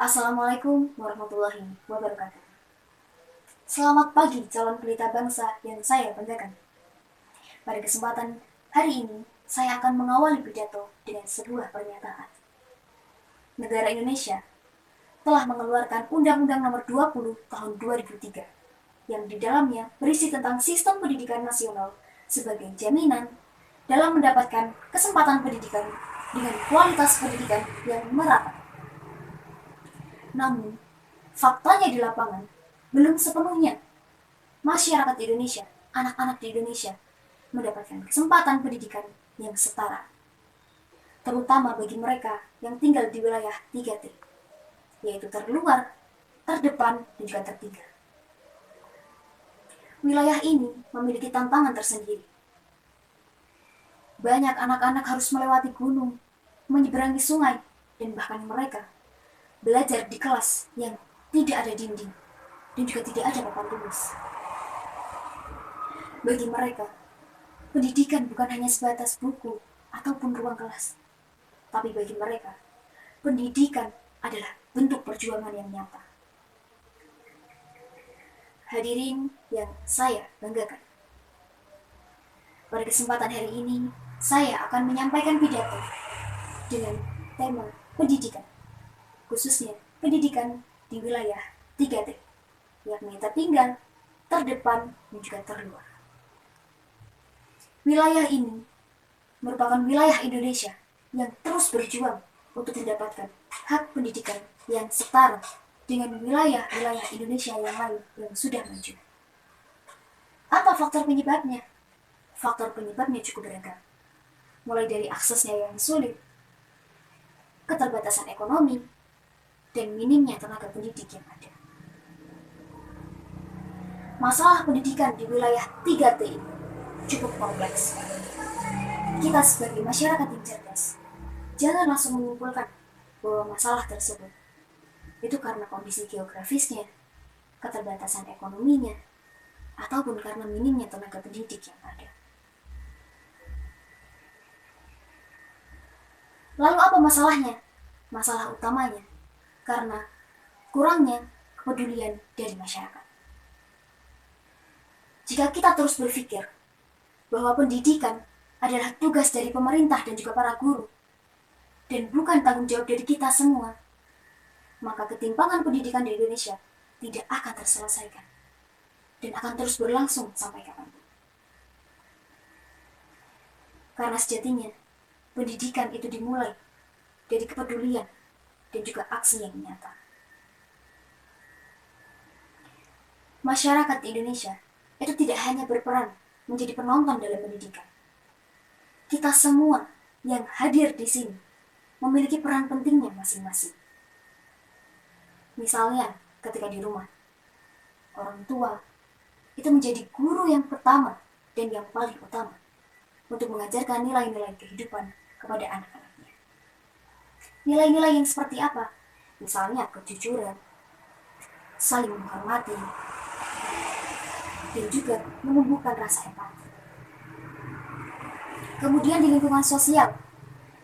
Assalamualaikum warahmatullahi wabarakatuh. Selamat pagi calon pelita bangsa yang saya banggakan. Pada kesempatan hari ini, saya akan mengawali pidato dengan sebuah pernyataan. Negara Indonesia telah mengeluarkan Undang-Undang Nomor 20 Tahun 2003 yang di dalamnya berisi tentang sistem pendidikan nasional sebagai jaminan dalam mendapatkan kesempatan pendidikan dengan kualitas pendidikan yang merata. Namun, faktanya di lapangan belum sepenuhnya masyarakat Indonesia, anak-anak di Indonesia mendapatkan kesempatan pendidikan yang setara. Terutama bagi mereka yang tinggal di wilayah 3T, yaitu terluar, terdepan, dan juga tertinggal. Wilayah ini memiliki tantangan tersendiri. Banyak anak-anak harus melewati gunung, menyeberangi sungai, dan bahkan mereka belajar di kelas yang tidak ada dinding dan juga tidak ada papan tulis. Bagi mereka, pendidikan bukan hanya sebatas buku ataupun ruang kelas, tapi bagi mereka, pendidikan adalah bentuk perjuangan yang nyata. Hadirin yang saya banggakan, pada kesempatan hari ini, saya akan menyampaikan pidato dengan tema pendidikan, khususnya pendidikan di wilayah 3T, yakni tertinggal, terdepan, dan juga terluar. Wilayah ini merupakan wilayah Indonesia yang terus berjuang untuk mendapatkan hak pendidikan yang setara dengan wilayah-wilayah Indonesia yang lain yang sudah maju. Apa faktor penyebabnya? Faktor penyebabnya cukup beragam, mulai dari aksesnya yang sulit, keterbatasan ekonomi, dan minimnya tenaga pendidik yang ada. Masalah pendidikan di wilayah 3T ini cukup kompleks. Kita sebagai masyarakat yang cerdas, jangan langsung menyimpulkan bahwa masalah tersebut itu karena kondisi geografisnya, keterbatasan ekonominya, ataupun karena minimnya tenaga pendidik yang ada. Lalu apa masalahnya? Masalah utamanya karena kurangnya kepedulian dari masyarakat. Jika kita terus berpikir bahwa pendidikan adalah tugas dari pemerintah dan juga para guru, dan bukan tanggung jawab dari kita semua, maka ketimpangan pendidikan di Indonesia tidak akan terselesaikan dan akan terus berlangsung sampai kapanpun. Karena sejatinya, pendidikan itu dimulai dari kepedulian dan juga aksi yang nyata. Masyarakat di Indonesia itu tidak hanya berperan menjadi penonton dalam pendidikan. Kita semua yang hadir di sini memiliki peran pentingnya masing-masing. Misalnya, ketika di rumah, orang tua itu menjadi guru yang pertama dan yang paling utama untuk mengajarkan nilai-nilai kehidupan kepada anak-anaknya. Nilai-nilai yang seperti apa? Misalnya kejujuran, saling menghormati, dan juga menumbuhkan rasa empati. Kemudian di lingkungan sosial,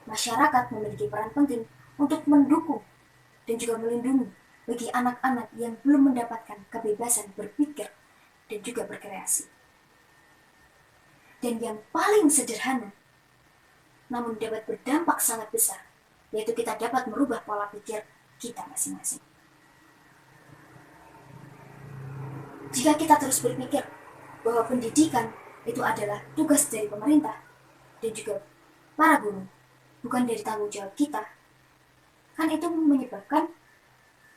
masyarakat memiliki peran penting untuk mendukung dan juga melindungi bagi anak-anak yang belum mendapatkan kebebasan berpikir dan juga berkreasi. Dan yang paling sederhana, namun dapat berdampak sangat besar, yaitu kita dapat merubah pola pikir kita masing-masing. Jika kita terus berpikir bahwa pendidikan itu adalah tugas dari pemerintah dan juga para guru, bukan dari tanggung jawab kita, kan itu menyebabkan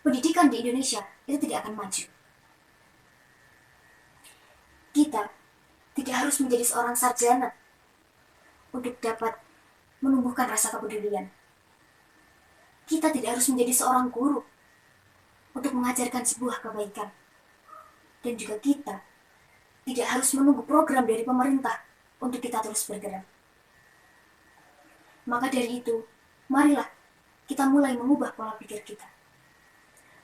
pendidikan di Indonesia itu tidak akan maju. Kita tidak harus menjadi seorang sarjana untuk dapat menumbuhkan rasa kepedulian. Kita tidak harus menjadi seorang guru untuk mengajarkan sebuah kebaikan. Dan juga kita tidak harus menunggu program dari pemerintah untuk kita terus bergerak. Maka dari itu, marilah kita mulai mengubah pola pikir kita.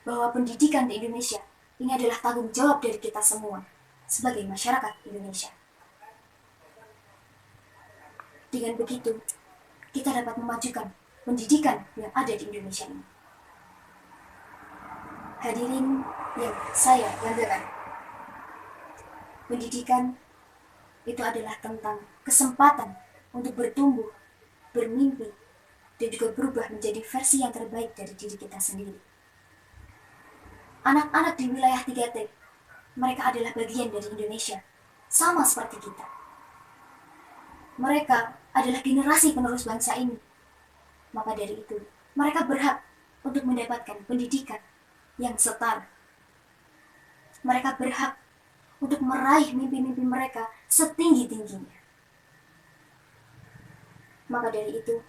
Bahwa pendidikan di Indonesia ini adalah tanggung jawab dari kita semua sebagai masyarakat Indonesia. Dengan begitu, kita dapat memajukan pendidikan yang ada di Indonesia ini. Hadirin yang saya banggakan, pendidikan itu adalah tentang kesempatan untuk bertumbuh, bermimpi, dan juga berubah menjadi versi yang terbaik dari diri kita sendiri. Anak-anak di wilayah 3T, mereka adalah bagian dari Indonesia, sama seperti kita. Mereka adalah generasi penerus bangsa ini. Maka dari itu, mereka berhak untuk mendapatkan pendidikan yang setara. Mereka berhak untuk meraih mimpi-mimpi mereka setinggi-tingginya. Maka dari itu,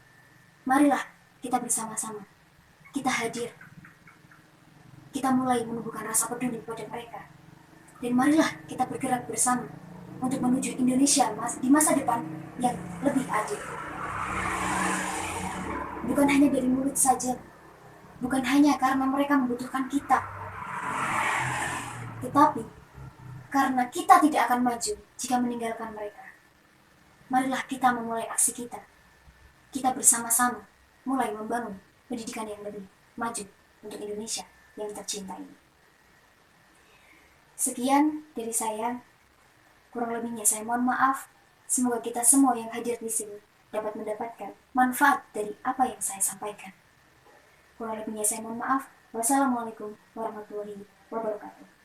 marilah kita bersama-sama, kita hadir, kita mulai menumbuhkan rasa peduli pada mereka. Dan marilah kita bergerak bersama untuk menuju Indonesia di masa depan yang lebih adil. Bukan hanya dari mulut saja, bukan hanya karena mereka membutuhkan kita, tetapi karena kita tidak akan maju jika meninggalkan mereka. Marilah kita memulai aksi kita. Kita bersama-sama mulai membangun pendidikan yang lebih maju untuk Indonesia yang tercinta ini. Sekian dari saya. Kurang lebihnya saya mohon maaf. Semoga kita semua yang hadir di sini dapat mendapatkan manfaat dari apa yang saya sampaikan. Kurang lebihnya saya mohon maaf. Wassalamualaikum warahmatullahi wabarakatuh.